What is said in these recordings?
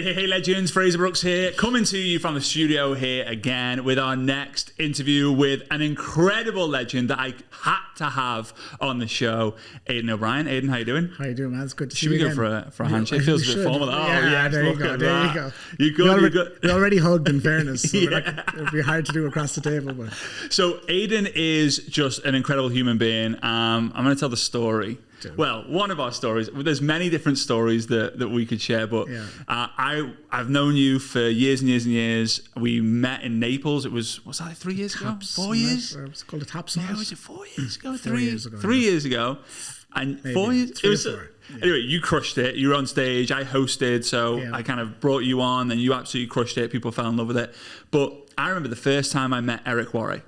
Hey, legends, Fraser Brooks here, coming to you from the studio here again with our next interview with an incredible legend that I had to have on the show, Aidan O'Brien. Aidan, how you doing? How you doing, man? It's good to see you you again. Should we go for a handshake? It feels a bit formal. Oh, yeah, there you go. There you go. You're good. We already hugged, in fairness. So it'll be hard to do across the table. But So Aidan is just an incredible human being. I'm going to tell the story. Well, one of our stories. There's many different stories that we could share, but I've known you for years and years and years. We met in Naples. It was that 3 years ago? 4 years? It was called a Taps. Yeah, was it 4 years ago? 3 years ago. 3 years ago. And Maybe. 4 years? Three or four. Yeah. Anyway, you crushed it. You were on stage. I hosted, so I kind of brought you on, and you absolutely crushed it. People fell in love with it. But I remember the first time I met Eric Worre.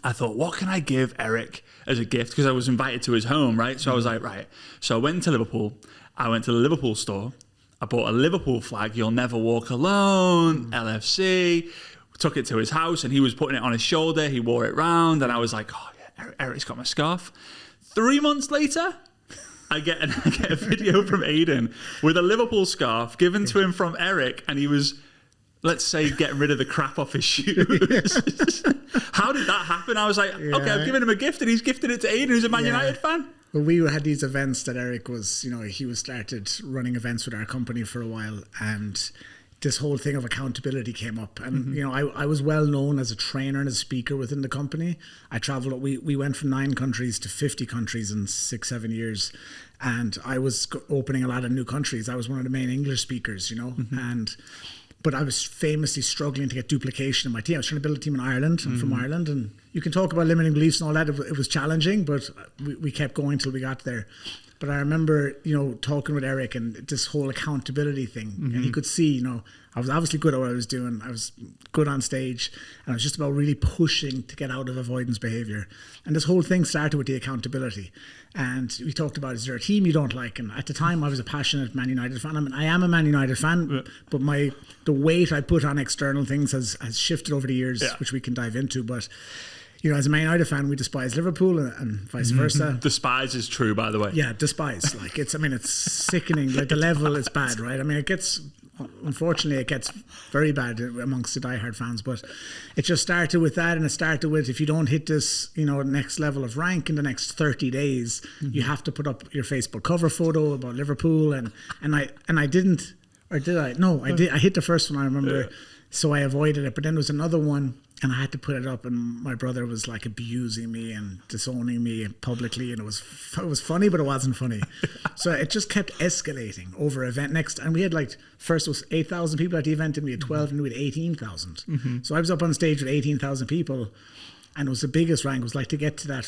I thought, what can I give Eric as a gift? Because I was invited to his home, right? So I was like, right. So I went to Liverpool. I went to the Liverpool store. I bought a Liverpool flag, You'll Never Walk Alone, LFC. Took it to his house, and he was putting it on his shoulder. He wore it round, and I was like, oh, yeah, Eric's got my scarf. 3 months later, I get a video from Aidan with a Liverpool scarf given to him from Eric, and he was, let's say, getting rid of the crap off his shoes. How did that happen? I was like, okay, I've given him a gift, and he's gifted it to Aidan, who's a Man United fan. Well, we had these events that Eric was, he was started running events with our company for a while, and this whole thing of accountability came up. And, I was well known as a trainer and a speaker within the company. I traveled, we went from 9 countries to 50 countries in 6-7 years. And I was opening a lot of new countries. I was one of the main English speakers, But I was famously struggling to get duplication in my team. I was trying to build a team in Ireland. I'm from Ireland, and you can talk about limiting beliefs and all that. It was challenging, but we kept going till we got there. But I remember, talking with Eric and this whole accountability thing, and he could see, I was obviously good at what I was doing. I was good on stage, and it was just about really pushing to get out of avoidance behavior. And this whole thing started with the accountability. And we talked about, is there a team you don't like? And at the time, I was a passionate Man United fan. I am a Man United fan, but the weight I put on external things has shifted over the years, which we can dive into. But as a Man United fan, we despise Liverpool and vice versa. Despise is true, by the way. Yeah, despise. It's sickening. Like, the level is bad, right? I mean, unfortunately, it gets very bad amongst the diehard fans. But it just started with that, and it started with, if you don't hit this, next level of rank in the next 30 days, you have to put up your Facebook cover photo about Liverpool. And I didn't, or did I? No, I did. I hit the first one, I remember. So I avoided it. But then there was another one, and I had to put it up, and my brother was like abusing me and disowning me publicly, and it was funny, but it wasn't funny. So it just kept escalating over event next, and we had first was 8,000 people at the event, and we had 12, and we had 18,000. So I was up on stage with 18,000 people, and it was the biggest rank. It was to get to that,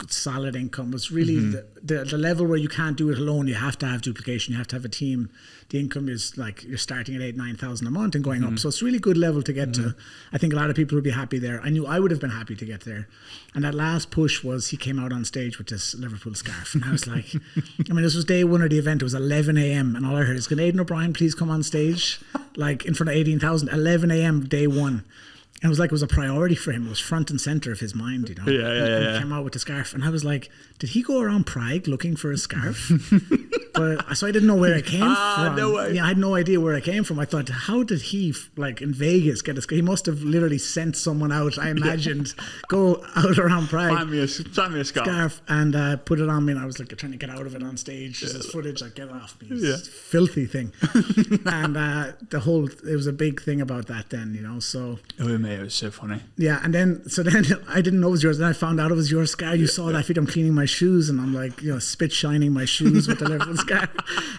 solid income was really the level where you can't do it alone. You have to have duplication. You have to have a team. The income is you're starting at 8,000-9,000 a month and going up. So it's a really good level to get to. I think a lot of people would be happy there. I knew I would have been happy to get there. And that last push was, he came out on stage with this Liverpool scarf. And I was like, this was day one of the event. It was 11 a.m. And all I heard is, can Aidan O'Brien please come on stage? In front of 18,000, 11 a.m. day one. And it was a priority for him. It was front and center of his mind, Yeah. He came out with the scarf, and I was like, did he go around Prague looking for a scarf? So I didn't know where it came from. No way. Yeah, I had no idea where it came from. I thought, how did he, in Vegas, get a scarf? He must have literally sent someone out, I imagined, go out around Prague. Find me a scarf. And put it on me, and I was trying to get out of it on stage. There's this footage, get off me. This filthy thing. And it was a big thing about that then, so. Oh, mate, it was so funny. Yeah, and then I didn't know it was yours. Then I found out it was your scarf. You saw that video. I'm cleaning my shoes, and I'm spit shining my shoes with the Liverpool scarf.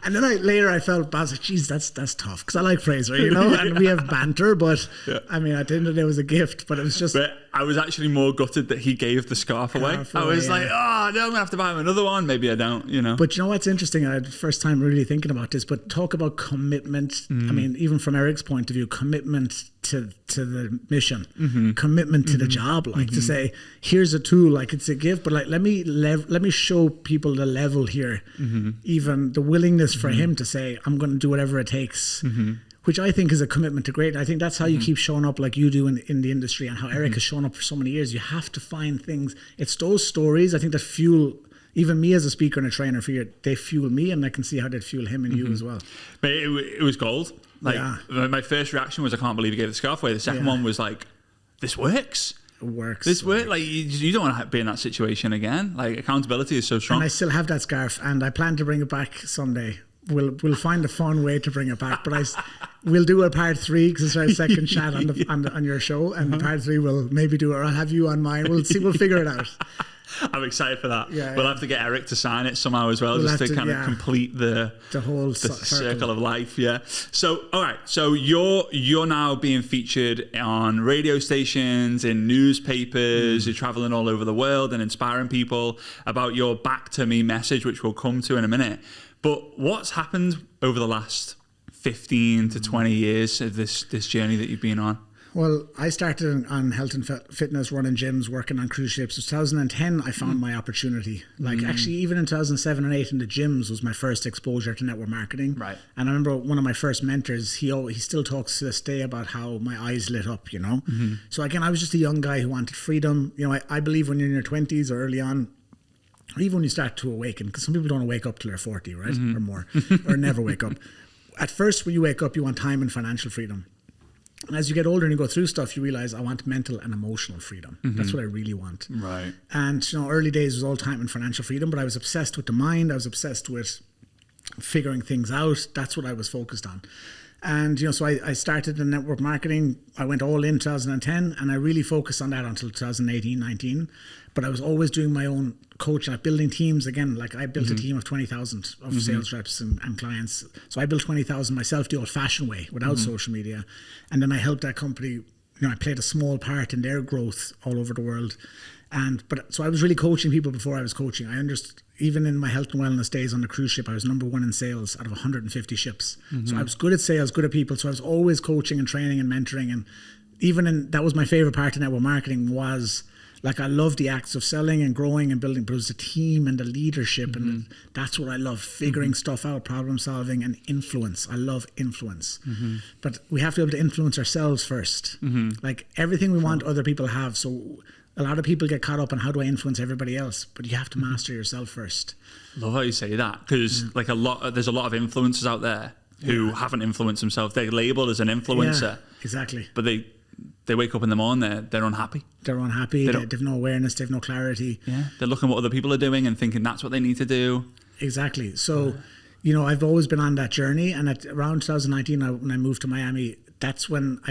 And then later I felt bad. I was like, geez, that's tough, because I like Fraser, and we have banter. But at the end of the day, it was a gift. But it was just. But I was actually more gutted that he gave the scarf away. I was like, oh, no, I'm gonna have to buy him another one. Maybe I don't, But what's interesting? I had the first time really thinking about this. But talk about commitment. Even from Eric's point of view, commitment to the mission, commitment to the job, to say, here's a tool, it's a gift, but let me show people the level here, even the willingness for him to say, I'm going to do whatever it takes, which I think is a commitment to great. I think that's how you keep showing up like you do in the industry, and how Eric has shown up for so many years. You have to find things. It's those stories, I think, that fuel even me as a speaker and a trainer for you, they fuel me, and I can see how they'd fuel him and you as well. But it was gold. Like my first reaction was, I can't believe you gave the scarf away. The second one was like, this works. It works. This works. Like you don't want to be in that situation again. Like accountability is so strong. And I still have that scarf, and I plan to bring it back someday. We'll find a fun way to bring it back, but we'll do a part 3 because it's our second chat on your show, and part 3 we'll maybe do it, or I'll have you on mine. We'll figure it out. I'm excited for that. Yeah, we'll have to get Eric to sign it somehow as well, just to kind of complete the whole circle of life. Yeah. So, all right. So you're now being featured on radio stations, in newspapers. You're traveling all over the world and inspiring people about your back to me message, which we'll come to in a minute. But what's happened over the last 15 to 20 years of this journey that you've been on? Well, I started on health and fitness, running gyms, working on cruise ships. In 2010, I found my opportunity. Like actually, even in 2007 and 8 in the gyms was my first exposure to network marketing. Right. And I remember one of my first mentors, he still talks to this day about how my eyes lit up, you know. So again, I was just a young guy who wanted freedom. You know, I believe when you're in your 20s or early on, or even when you start to awaken, because some people don't wake up till they're 40, right? Or more, or never wake up. At first, when you wake up, you want time and financial freedom. And as you get older and you go through stuff, you realize I want mental and emotional freedom. That's what I really want. Right. And, you know, early days was all time and financial freedom, but I was obsessed with the mind. I was obsessed with figuring things out. That's what I was focused on. And, you know, so I started in network marketing. I went all in 2010, and I really focused on that until 2018, 19. But I was always doing my own coaching, building teams. Again, like I built a team of 20,000 of sales reps and clients. So I built 20,000 myself the old-fashioned way without social media. And then I helped that company, you know, I played a small part in their growth all over the world. So I was really coaching people before I was coaching. I understood, even in my health and wellness days on the cruise ship, I was number 1 in sales out of 150 ships. So I was good at sales, good at people. So I was always coaching and training and mentoring. And that was my favorite part of network marketing was, like, I love the acts of selling and growing and building, but it was the team and the leadership. And that's what I love, figuring stuff out, problem solving, and influence. I love influence. But we have to be able to influence ourselves first. Like everything we want other people have. So a lot of people get caught up on how do I influence everybody else, but you have to master yourself first. Love how you say that, because like there's a lot of influencers out there who haven't influenced themselves. They're labeled as an influencer. Yeah, exactly. But they wake up in the morning, they're unhappy. They're unhappy. They've no awareness. They've no clarity. Yeah, they're looking at what other people are doing and thinking that's what they need to do. Exactly. So, you know, I've always been on that journey. And around 2019, when I moved to Miami, that's when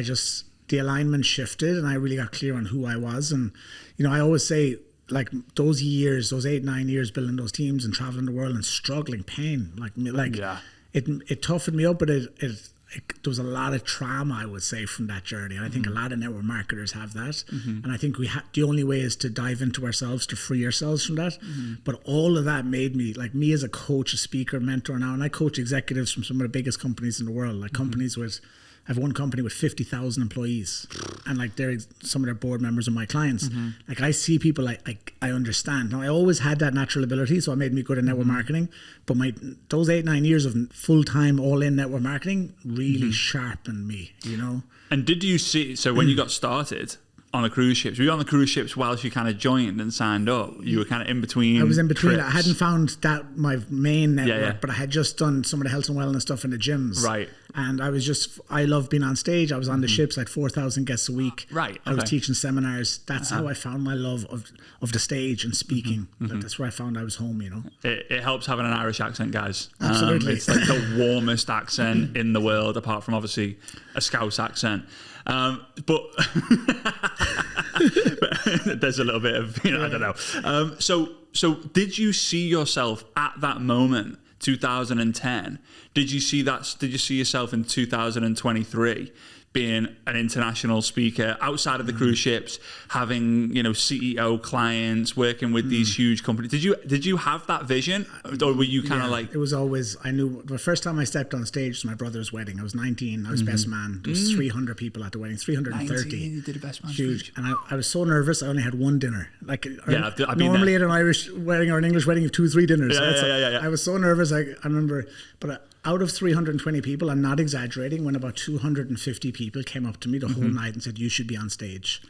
the alignment shifted and I really got clear on who I was. And, you know, I always say, like, those 8-9 years building those teams and traveling the world and struggling, pain, it toughened me up, but there was a lot of trauma, I would say, from that journey. And I think a lot of network marketers have that. And I think the only way is to dive into ourselves, to free ourselves from that. But all of that made me, like, me as a coach, a speaker, mentor now, and I coach executives from some of the biggest companies in the world, like companies with, I have one company with 50,000 employees, and like some of their board members are my clients. Like, I see people I understand. Now, I always had that natural ability, so it made me good at network marketing. But those 8-9 years of full-time, all-in network marketing really sharpened me, you know. And did you see, so when you got started on the cruise ships, were you on the cruise ships whilst you kind of joined and signed up? You were kind of in between. I was in between. Trips. I hadn't found that my main network, but I had just done some of the health and wellness stuff in the gyms. Right. And I love being on stage. I was on the ships, I had 4,000 guests a week. Right. Okay. I was teaching seminars. That's how I found my love of the stage and speaking. That's where I found I was home, you know. It helps having an Irish accent, guys. Absolutely. It's like the warmest accent in the world, apart from obviously a Scouse accent. But there's a little bit of, I don't know. So did you see yourself at that moment, 2010? Did you see yourself in 2023 being an international speaker outside of the cruise ships, having, CEO clients, working with these huge companies? Did you have that vision, or were you kind of like? It was always, I knew the first time I stepped on stage was my brother's wedding. I was 19. I was best man. There was 300 people at the wedding, 330. 19, you did a best man. Huge. And I was so nervous. I only had one dinner. Normally at an Irish wedding or an English wedding, you have 2-3 dinners. Yeah. I was so nervous. I remember, but out of 320 people, I'm not exaggerating, when about 250 people came up to me the whole night and said, you should be on stage.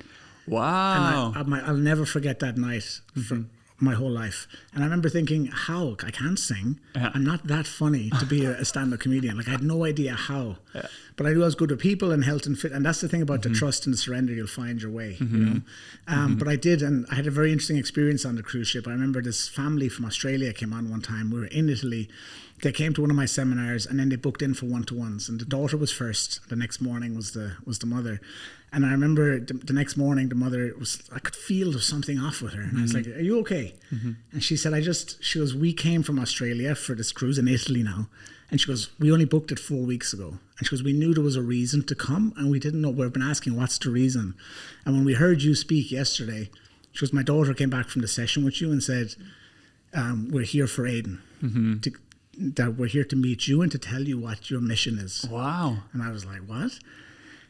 Wow. And I'll never forget that night. my whole life. And I remember thinking, how? I can't sing. I'm not that funny to be a stand-up comedian. Like, I had no idea how. But I knew I was good with people and health and fit. And that's the thing about the trust and the surrender. You'll find your way, you know. But I did, and I had a very interesting experience on the cruise ship. I remember this family from Australia came on one time. We were in Italy. They came to one of my seminars, and then they booked in for one-to-ones. And the daughter was first. The next morning was the mother. And I remember the next morning, the mother I could feel there was something off with her. And I was like, are you okay? And she said, she goes, we came from Australia for this cruise in Italy now. And she goes, we only booked it 4 weeks ago. And she goes, we knew there was a reason to come, and we didn't know. We've been asking, what's the reason? And when we heard you speak yesterday, she goes, my daughter came back from the session with you and said, we're here for Aidan. That we're here to meet you and to tell you what your mission is. Wow. And I was like, what?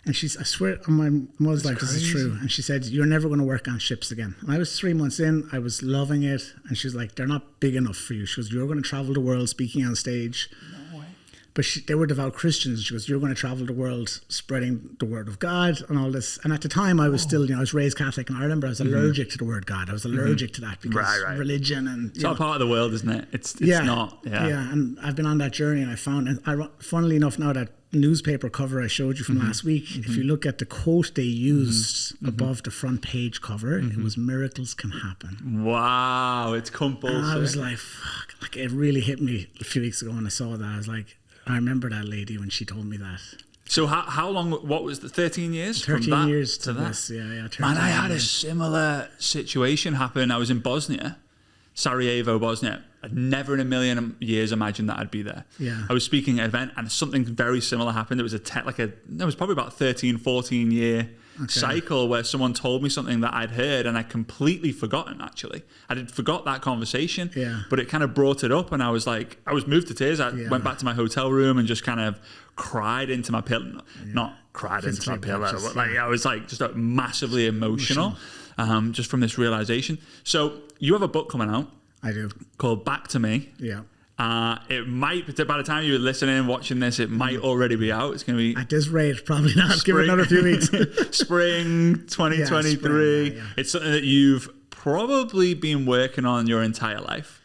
And I swear on my mother's life, this is true. And she said, you're never going to work on ships again. And I was 3 months in, I was loving it. And she's like, they're not big enough for you. She goes, you're going to travel the world speaking on stage. No way. But they were devout Christians. She goes, you're going to travel the world spreading the word of God and all this. And at the time I was still, I was raised Catholic, and I remember I was allergic to the word God. I was allergic to that because religion and... It's all part of the world, isn't it? It's not. Yeah, and I've been on that journey, and I found, and funnily enough now, that newspaper cover I showed you from last week, if you look at the quote they used above the front page cover, it was miracles can happen. Wow, it's come full circle. I was like, fuck, like it really hit me a few weeks ago when I saw that. I was like, I remember that lady when she told me that. So how long, what was the 13 years? 13 years to this, yeah. Man, I had a similar situation happen. I was in Bosnia, Sarajevo, Bosnia. I'd never in a million years imagined that I'd be there. Yeah. I was speaking at an event and something very similar happened. It was it was probably about 13, 14 year cycle where someone told me something that I'd heard and I'd completely forgotten, actually. I had forgot that conversation, but it kind of brought it up, and I was like, I was moved to tears. I went back to my hotel room and just kind of cried into my pillow. Not cried into my pillow, but like I was like just massively emotional. Just from this realization. So you have a book coming out. I do. Called Back to Me. Yeah. It might, by the time you're listening, watching this, it might already be out. It's going to be... At this rate, probably not. Give it another few weeks. Spring 2023. It's something that you've probably been working on your entire life.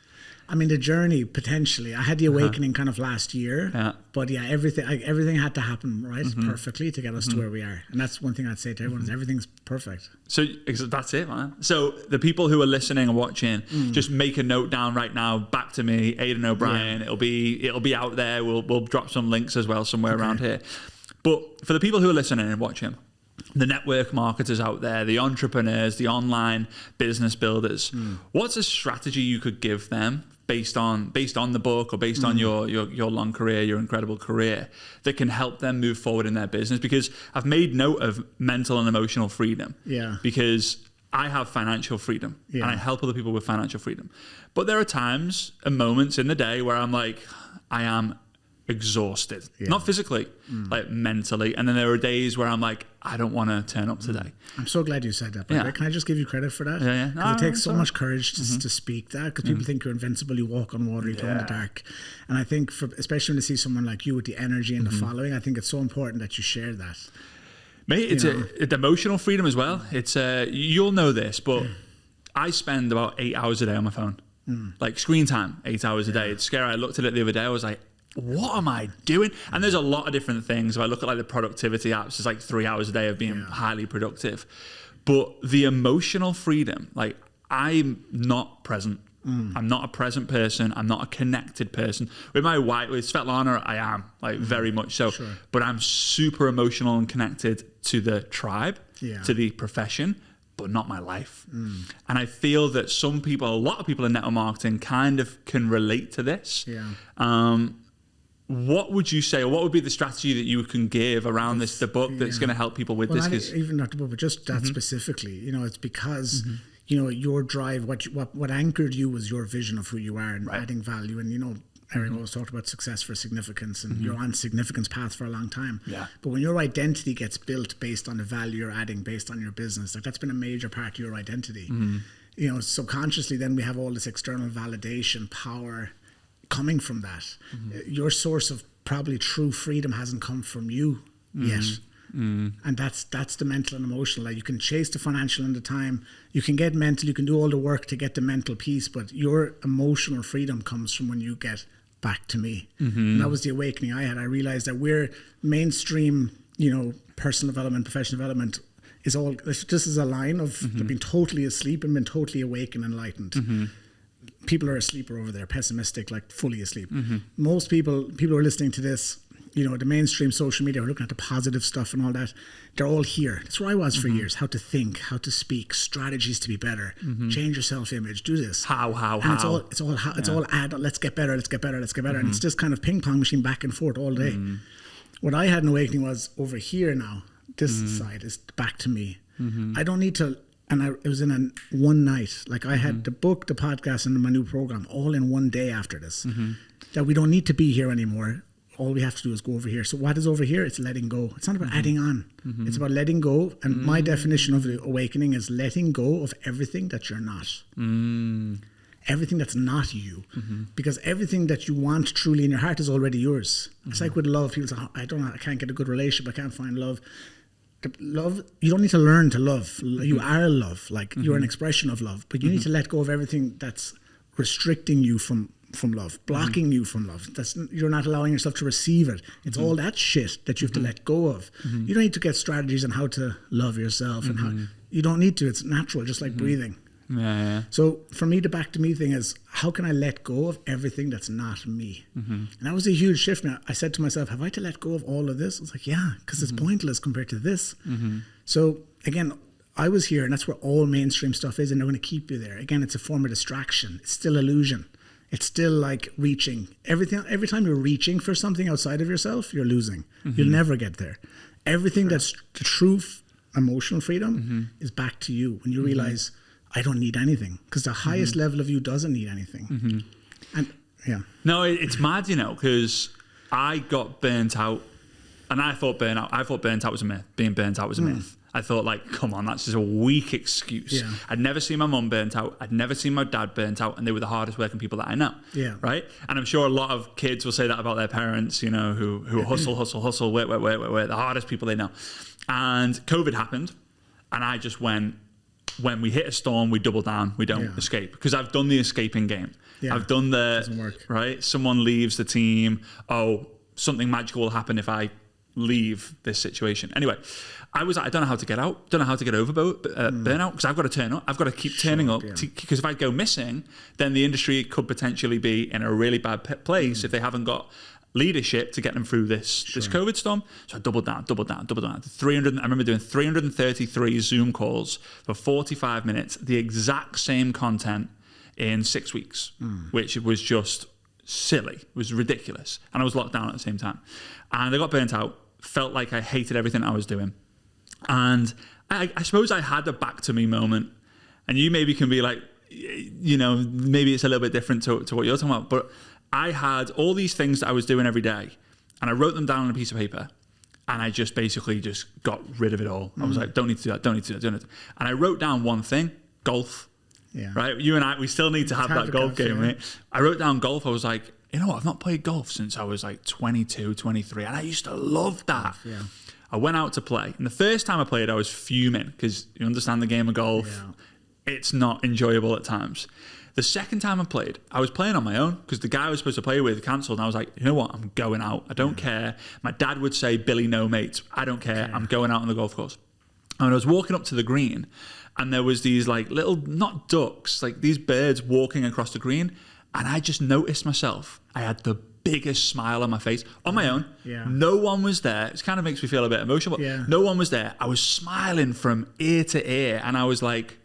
I mean, the journey, potentially. I had the awakening kind of last year. But everything had to happen, right, perfectly to get us to where we are. And that's one thing I'd say to everyone is everything's perfect. So that's it, man. So the people who are listening and watching, just make a note down right now. Back to Me, Aidan O'Brien. It'll be out there. We'll drop some links as well somewhere around here. But for the people who are listening and watching, the network marketers out there, the entrepreneurs, the online business builders, what's a strategy you could give them based on the book or based on your long career, your incredible career, that can help them move forward in their business? Because I've made note of mental and emotional freedom. Yeah. Because I have financial freedom and I help other people with financial freedom. But there are times and moments in the day where I'm like, I am exhausted, not physically, like mentally. And then there are days where I'm like, I don't want to turn up today. I'm so glad you said that. Can I just give you credit for that? Because it takes so much courage to speak that, because people think you're invincible, you walk on water, you go in the dark. And I think, especially when you see someone like you with the energy and the following, I think it's so important that you share that. Mate, it's emotional freedom as well. It's you'll know this, but I spend about 8 hours a day on my phone. Like screen time, 8 hours a day. It's scary. I looked at it the other day. I was like, what am I doing? And there's a lot of different things. If I look at like the productivity apps, it's like 3 hours a day of being highly productive. But the emotional freedom, like I'm not present. I'm not a present person. I'm not a connected person. With my wife, with Svetlana, I am, like very much so. Sure. But I'm super emotional and connected to the tribe, to the profession, but not my life. And I feel that a lot of people in network marketing kind of can relate to this. What would you say, or what would be the strategy that you can give around the book that's going to help people with this? Even not the book, but just that specifically. It's because your drive, what anchored you was your vision of who you are and adding value. And Eric always talked about success for significance, and you're on significance path for a long time. But when your identity gets built based on the value you're adding, based on your business, like that's been a major part of your identity. Subconsciously, then we have all this external validation, power coming from that. Your source of probably true freedom hasn't come from you yet. And that's the mental and emotional. Like you can chase the financial and the time. You can get mental. You can do all the work to get the mental piece. But your emotional freedom comes from when you get back to me. And that was the awakening I had. I realized that we're mainstream, personal development, professional development is all, this is a line of they've been totally asleep and been totally awake and enlightened. People are asleep or over there, pessimistic, like fully asleep. Most people who are listening to this, the mainstream social media are looking at the positive stuff and all that. They're all here. That's where I was for years. How to think, how to speak, strategies to be better, change your self-image, do this. How. It's all add, let's get better. And it's just kind of ping pong machine back and forth all day. What I had an awakening was over here now, this side is back to me. I don't need to, it was in one night. Like I had the book, the podcast, and my new program all in one day after this. That we don't need to be here anymore. All we have to do is go over here. So what is over here? It's letting go. It's not about adding on. It's about letting go. And my definition of the awakening is letting go of everything that you're not. Everything that's not you. Because everything that you want truly in your heart is already yours. It's like with love. People say, I can't get a good relationship. I can't find love. Love, you don't need to learn to love. You are love. Like you're an expression of love. But you need to let go of everything that's restricting you from love, blocking you from love. You're not allowing yourself to receive it. It's all that shit that you have to let go of. You don't need to get strategies on how to love yourself and how you don't need to. It's natural, just like breathing. So for me, the back to me thing is, how can I let go of everything that's not me? And that was a huge shift. Now I said to myself, have I to let go of all of this? I was like, yeah, because it's pointless compared to this. So again, I was here, and that's where all mainstream stuff is, and they're going to keep you there. Again, it's a form of distraction. It's still illusion. It's still like reaching. Every time you're reaching for something outside of yourself, you're losing. You'll never get there. Everything that's the true emotional freedom is back to you when you realize, I don't need anything, because the highest level of you doesn't need anything. And no, it's mad, because I got burnt out, and I thought burnt out was a myth. Being burnt out was a myth. I thought, like, come on, that's just a weak excuse. I'd never seen my mum burnt out. I'd never seen my dad burnt out, and they were the hardest working people that I know. Right? And I'm sure a lot of kids will say that about their parents, who hustle, work, the hardest people they know. And COVID happened, and I just went, when we hit a storm, we double down. We don't escape, because I've done the escaping game. I've done doesn't work. Right? Someone leaves the team. Oh, something magical will happen if I leave this situation. Anyway, I was like, I don't know how to get out, don't know how to get over burnout, because I've got to turn up. I've got to keep turning up, because if I go missing, then the industry could potentially be in a really bad place if they haven't got leadership to get them through this COVID storm. So I doubled down. 300. I remember doing 333 Zoom calls for 45 minutes, the exact same content in 6 weeks, which was just silly. It was ridiculous. And I was locked down at the same time. And I got burnt out, felt like I hated everything I was doing. And I suppose I had a back to me moment. And you maybe can be like, maybe it's a little bit different to what you're talking about. But I had all these things that I was doing every day, and I wrote them down on a piece of paper, and I just basically just got rid of it all. I was like, don't need to do that. And I wrote down one thing, golf. Right? You and I, we still need to have that golf game, right? I wrote down golf. I was like, you know what? I've not played golf since I was like 22, 23, and I used to love that. I went out to play, and the first time I played, I was fuming, because you understand the game of golf. It's not enjoyable at times. The second time I played, I was playing on my own, because the guy I was supposed to play with cancelled, and I was like, you know what? I'm going out. I don't care. My dad would say, Billy, no mates. I don't care. I'm going out on the golf course. And I was walking up to the green, and there was these like little, not ducks, like these birds walking across the green. And I just noticed myself. I had the biggest smile on my face on my own. No one was there. It kind of makes me feel a bit emotional, but no one was there. I was smiling from ear to ear, and I was like,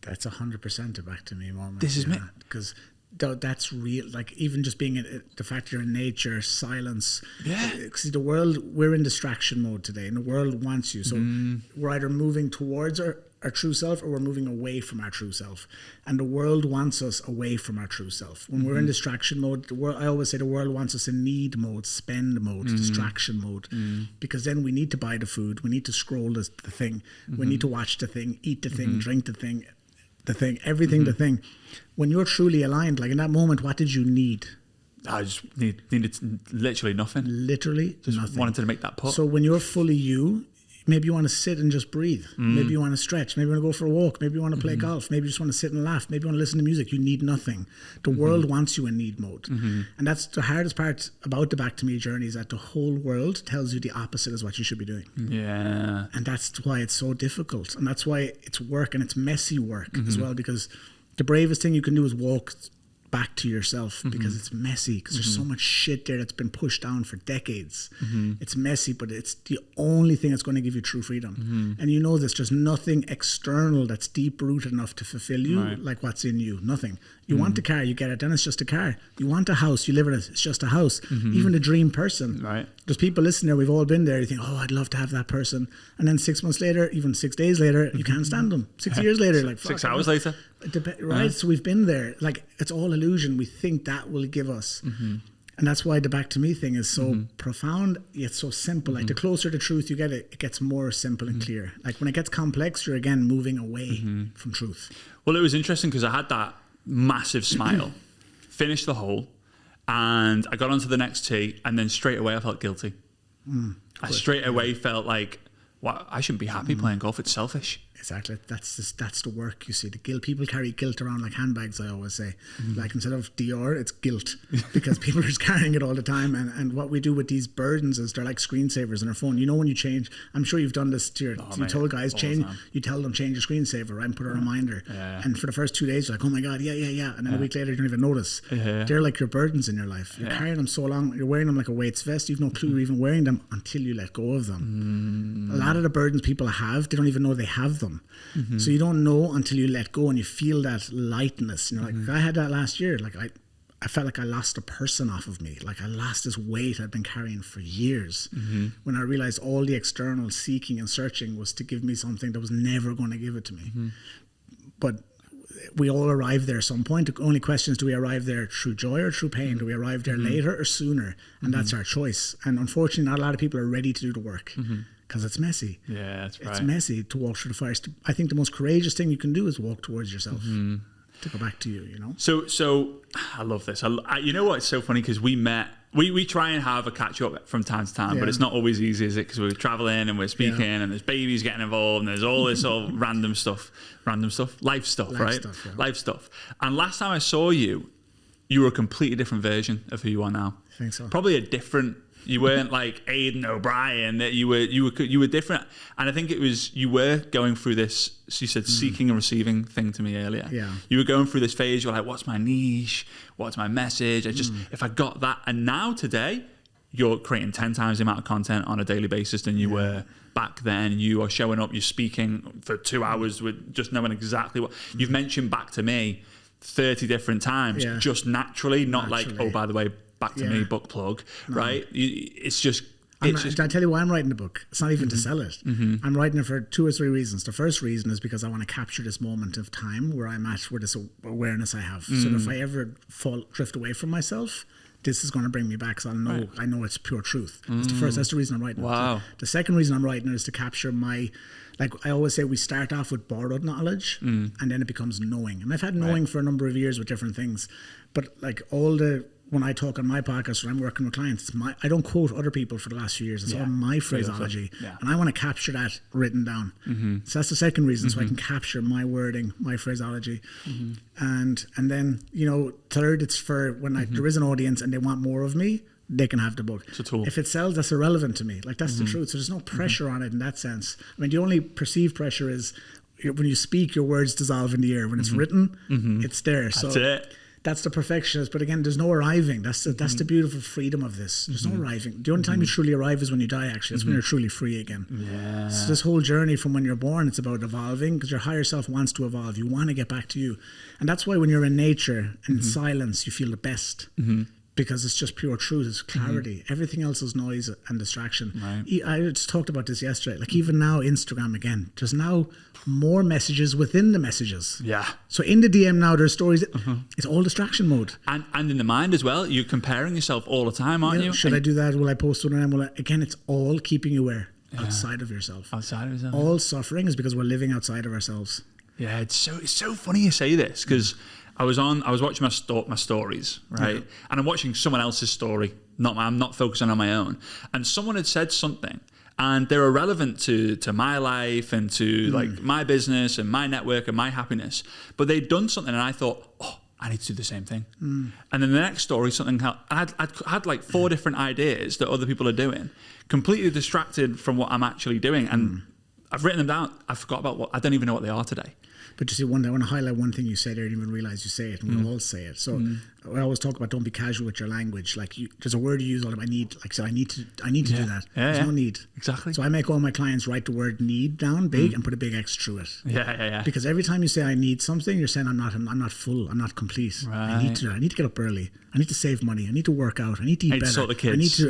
that's 100% a back to me moment. This is me. Because that's real. Like, even just being the fact you're in nature, silence. See, the world, we're in distraction mode today, and the world wants you. So we're either moving towards our true self, or we're moving away from our true self. And the world wants us away from our true self. When we're in distraction mode, I always say the world wants us in need mode, spend mode, distraction mode. Because then we need to buy the food, we need to scroll the thing, we need to watch the thing, eat the thing, drink the thing, everything the thing. When you're truly aligned, like in that moment, what did you need? I just needed literally nothing. Literally just nothing. Wanted to make that putt. So when you're fully you, maybe you want to sit and just breathe. Maybe you want to stretch. Maybe you want to go for a walk. Maybe you want to play golf. Maybe you just want to sit and laugh. Maybe you want to listen to music. You need nothing. The world wants you in need mode. And that's the hardest part about the Back to Me journey, is that the whole world tells you the opposite is what you should be doing. Yeah. And that's why it's so difficult. And that's why it's work, and it's messy work as well, because the bravest thing you can do is walk back to yourself, because it's messy, because there's so much shit there that's been pushed down for decades. It's messy, but it's the only thing that's going to give you true freedom. And you know there's nothing external that's deep rooted enough to fulfill you like what's in you. Nothing. You want a car, you get it, then it's just a car. You want a house, you live in it, it's just a house. Even a dream person. There's people listening there, we've all been there. You think, oh, I'd love to have that person. And then 6 months later, even 6 days later, you can't stand them. 6 years later, like 6 hours later. Right? So we've been there. Like, it's all illusion. We think that will give us. And that's why the Back to Me thing is so profound, yet so simple. Like, the closer to truth you get, it gets more simple and clear. Like, when it gets complex, you're again moving away from truth. Well, it was interesting because I had that massive smile, finished the hole, and I got onto the next tee, and then straight away I felt guilty. I straight away felt like, well, I shouldn't be happy playing golf. It's selfish. Exactly. That's the work, you see. The guilt. People carry guilt around like handbags, I always say. Like, instead of Dior, it's guilt, because people are just carrying it all the time. And what we do with these burdens is they're like screensavers on our phone. You know, when you change, I'm sure you've done this to your, you told guys, you tell them change your screensaver, right? And put a reminder. And for the first 2 days, you're like, oh my God, yeah. And then a week later, you don't even notice. They're like your burdens in your life. You're carrying them so long. You're wearing them like a weights vest. You've no clue you're even wearing them until you let go of them. A lot of the burdens people have, they don't even know they have them. So you don't know until you let go and you feel that lightness. And you're like, I had that last year. Like, I felt like I lost a person off of me. Like, I lost this weight I'd been carrying for years. When I realized all the external seeking and searching was to give me something that was never going to give it to me. But we all arrive there at some point. The only question is, do we arrive there through joy or through pain? Do we arrive there later or sooner? And that's our choice. And unfortunately, not a lot of people are ready to do the work. Because it's messy. Yeah, that's right. It's messy to walk through the fires. I think the most courageous thing you can do is walk towards yourself, to go back to you, you know? So I love this. You know what? It's so funny because we met, we try and have a catch up from time to time, but it's not always easy, is it? Because we're traveling and we're speaking and there's babies getting involved and there's all this all random stuff, life stuff, right? Life stuff. And last time I saw you, you were a completely different version of who you are now. I think so. Probably a different. You weren't like Aidan O'Brien. That you were different, and I think it was you were going through this. So you said seeking and receiving thing to me earlier. Yeah, you were going through this phase. You're like, what's my niche? What's my message? If I got that, and now today, you're creating 10 times the amount of content on a daily basis than you were back then. You are showing up. You're speaking for 2 hours with just knowing exactly what you've mentioned back to me 30 different times, just naturally, not like, oh, by the way. Back to me, book plug, right? It's just. I'll tell you why I'm writing the book. It's not even to sell it. I'm writing it for 2 or 3 reasons. The first reason is because I want to capture this moment of time where I'm at, with this awareness I have. So that if I ever drift away from myself, this is going to bring me back. So I know it's pure truth. That's the reason I'm writing it. The second reason I'm writing it is to capture my. Like I always say, we start off with borrowed knowledge and then it becomes knowing. And I've had knowing for a number of years with different things, but like when I talk on my podcast, when I'm working with clients, I don't quote other people for the last few years. It's all my phraseology. And I want to capture that written down. So that's the second reason, so I can capture my wording, my phraseology. And then, third, it's for when there is an audience and they want more of me, they can have the book. It's a tool. If it sells, that's irrelevant to me. Like, that's the truth. So there's no pressure on it in that sense. I mean, the only perceived pressure is when you speak, your words dissolve in the air. When it's written, it's there. So that's it. That's the perfectionist, but again, there's no arriving. That's the beautiful freedom of this. There's no arriving. The only time you truly arrive is when you die, actually. That's when you're truly free again. Yeah. So this whole journey from when you're born, it's about evolving, because your higher self wants to evolve. You want to get back to you. And that's why when you're in nature and in silence, you feel the best. Because it's just pure truth, it's clarity. Everything else is noise and distraction. Right. I just talked about this yesterday. Like, even now, Instagram again, there's now more messages within the messages. Yeah. So in the DM now, there's stories. It's all distraction mode. And in the mind as well. You're comparing yourself all the time, aren't you? Should I do that? Will I post one of them? Again, it's all keeping you where? Outside of yourself. Outside of yourself. All suffering is because we're living outside of ourselves. Yeah, it's so funny you say this, because I was watching my stories, right? And I'm watching someone else's story. I'm not focusing on my own. And someone had said something, and they're irrelevant to my life and to like my business and my network and my happiness. But they'd done something, and I thought, oh, I need to do the same thing. And then the next story, something I'd had like 4 different ideas that other people are doing, completely distracted from what I'm actually doing, and I've written them down. I forgot about what I don't even know what they are today. But you see, I want to highlight one thing you said there. I didn't even realize you say it, and we all say it. So I always talk about don't be casual with your language. Like there's a word you use all the time. I need to do that. There's no need. Exactly. So I make all my clients write the word need down big and put a big X through it. Yeah. Because every time you say I need something, you're saying I'm not full. I'm not complete. Right. I need to get up early. I need to save money. I need to work out. I need to eat better. Sort the kids.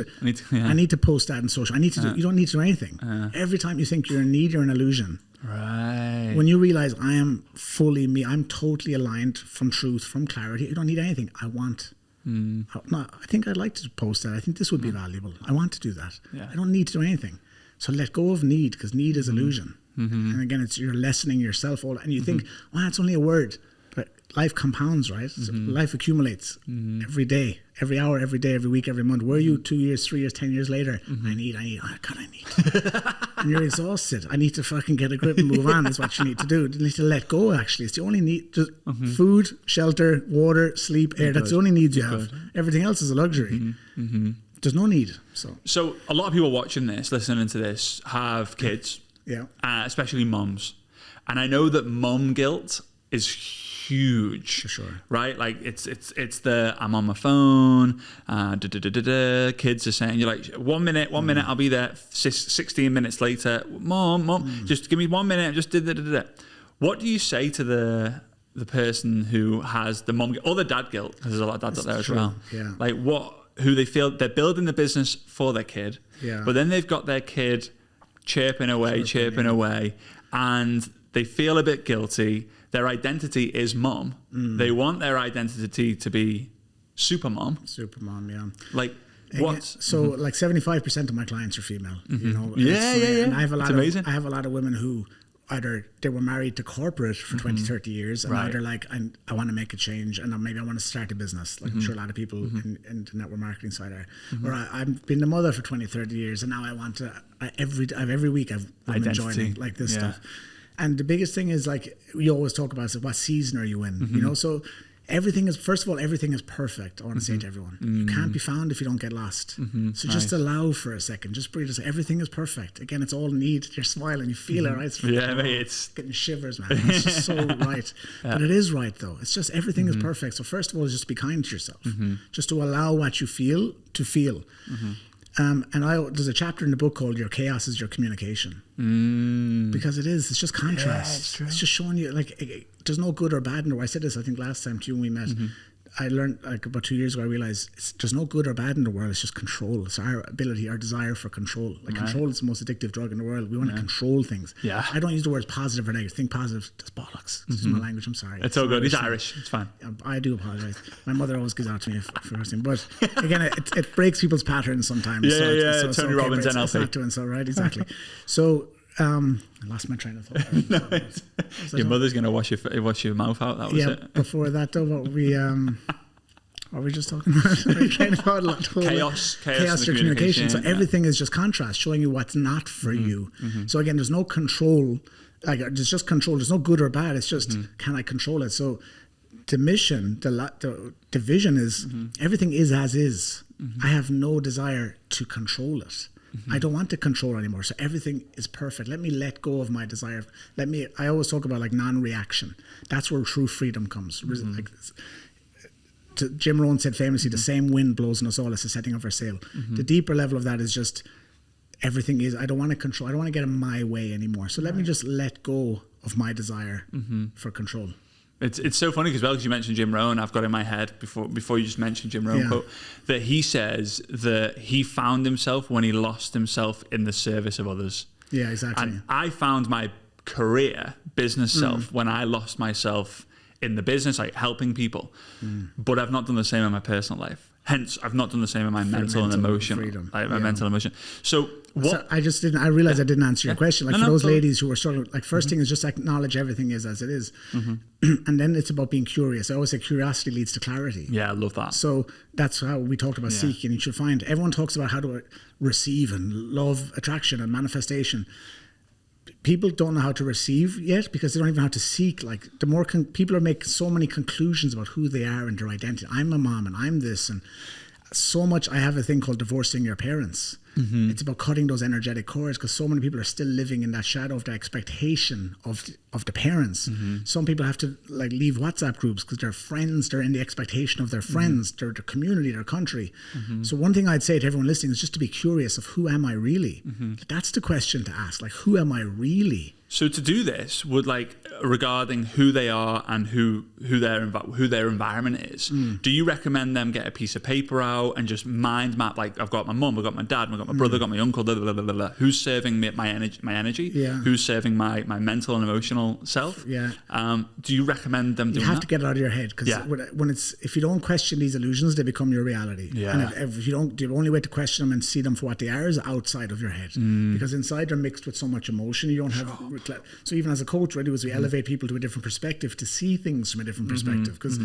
I need to post that in social. I need to do. You don't need to do anything. Every time you think you're in need, you're an illusion. Right. When you realize I am fully me, I'm totally aligned from truth, from clarity. You don't need anything. I want. I think I'd like to post that. I think this would be valuable. I want to do that. Yeah. I don't need to do anything. So let go of need, because need is illusion. And again, you're lessening yourself all. And you think, well, it's only a word. But life compounds, right? So life accumulates every day, every hour, every day, every week, every month. Where are you 2 years, 3 years, 10 years later? I need. Oh, God, I need. And you're exhausted. I need to fucking get a grip and move on is what you need to do. You need to let go, actually. It's the only need. Just food, shelter, water, sleep, air. That's the only needs you have. Everything else is a luxury. There's no need. So a lot of people watching this, listening to this, have kids. Yeah. Especially mums. And I know that mum guilt is huge, for sure, right? Like it's the I'm on my phone, kids are saying, you're like, one minute I'll be there, 16 minutes later, mom, just give me 1 minute, just What do you say to the person who has the mom or the dad guilt, because there's a lot of dads out there as well, like who they feel they're building the business for their kid, but then they've got their kid chirping away, and they feel a bit guilty. Their identity is mom. They want their identity to be super mom. Super mom, yeah. Like what? So like 75% of my clients are female. You know. Yeah. And I have a lot amazing. I have a lot of women who either they were married to corporate for 20, 30 years, and now they're like, I want to make a change, and maybe I want to start a business. Like I'm sure a lot of people in the network marketing side are. Or I've been the mother for 20, 30 years, and now I want to. Every week I've women joining like this stuff. And the biggest thing is, like, we always talk about, is what season are you in? You know, so everything is, first of all, everything is perfect. I want to say to everyone, you can't be found if you don't get lost. So just allow for a second, just breathe. Everything is perfect. Again, it's all need. You're smiling, you feel it, right? It's getting shivers, man. It's just so right. But it is right, though. It's just everything is perfect. So first of all, just be kind to yourself. Just to allow what you feel to feel. And there's a chapter in the book called "Your Chaos is Your Communication," because it's just contrast. It's just showing you, like, there's no good or bad in the world. I said this, I think, last time to you when we met. I learned, like, about 2 years ago, I realized there's no good or bad in the world. It's just control. It's our ability, our desire for control. Like, control is the most addictive drug in the world. We want to control things. I don't use the words positive or negative. Think positive. That's bollocks. This is my language. I'm sorry. It's all good. He's Irish. It's fine. I do apologize. My mother always gives out to me for everything. But again, it breaks people's patterns sometimes. Tony Robbins NLP. It's not doing so, right? Exactly. So I lost my train of thought. Your mother's going to wash your mouth out. That was it. Before that, though, what were we just talking about? Chaos your communication. So everything is just contrast, showing you what's not for you. So again, there's no control. Like, there's just control. There's no good or bad. It's just, can I control it? So the mission, the vision is everything is as is. I have no desire to control it. I don't want to control anymore. So everything is perfect. Let me let go of my desire. I always talk about, like, non-reaction. That's where true freedom comes. Like, Jim Rohn said famously, the same wind blows on us all as the setting of our sail. The deeper level of that is just everything is, I don't want to control. I don't want to get in my way anymore. So let me just let go of my desire for control. It's so funny because you mentioned Jim Rohn. I've got in my head before you just mentioned Jim Rohn quote that he says that he found himself when he lost himself in the service of others. Yeah, exactly. And I found my career business self when I lost myself in the business, like helping people. But I've not done the same in my personal life. Hence, I've not done the same in my mental and emotion. Freedom. My mental and emotion. So what? So I realized I didn't answer your question. Like for those ladies who are struggling, like first thing is just acknowledge everything is as it is. And then it's about being curious. I always say curiosity leads to clarity. Yeah, I love that. So that's how we talked about seeking. You should find, everyone talks about how to receive and love, attraction and manifestation. People don't know how to receive yet because they don't even know how to seek. Like the more people are making so many conclusions about who they are and their identity. I'm a mom and I'm this, and so much. I have a thing called divorcing your parents. It's about cutting those energetic cords because so many people are still living in that shadow of the expectation of the parents. Some people have to like leave WhatsApp groups because their friends, they're in the expectation of their friends, their community, their country. So one thing I'd say to everyone listening is just to be curious of who am I really? That's the question to ask. Like, who am I really? So to do this would like regarding who they are and who their environment is. Do you recommend them get a piece of paper out and just mind map? Like I've got my mum, I've got my dad, I've got my brother, I've got my uncle. Blah, blah, blah, blah, blah. Who's serving me my energy? Yeah. Who's serving my mental and emotional self? Yeah. Do you recommend them doing that? You have to get it out of your head because if you don't question these illusions, they become your reality. Yeah. And if you don't, the only way to question them and see them for what they are is outside of your head because inside they're mixed with so much emotion. You don't have. So even as a coach, what I do is we elevate people to a different perspective to see things from a different perspective because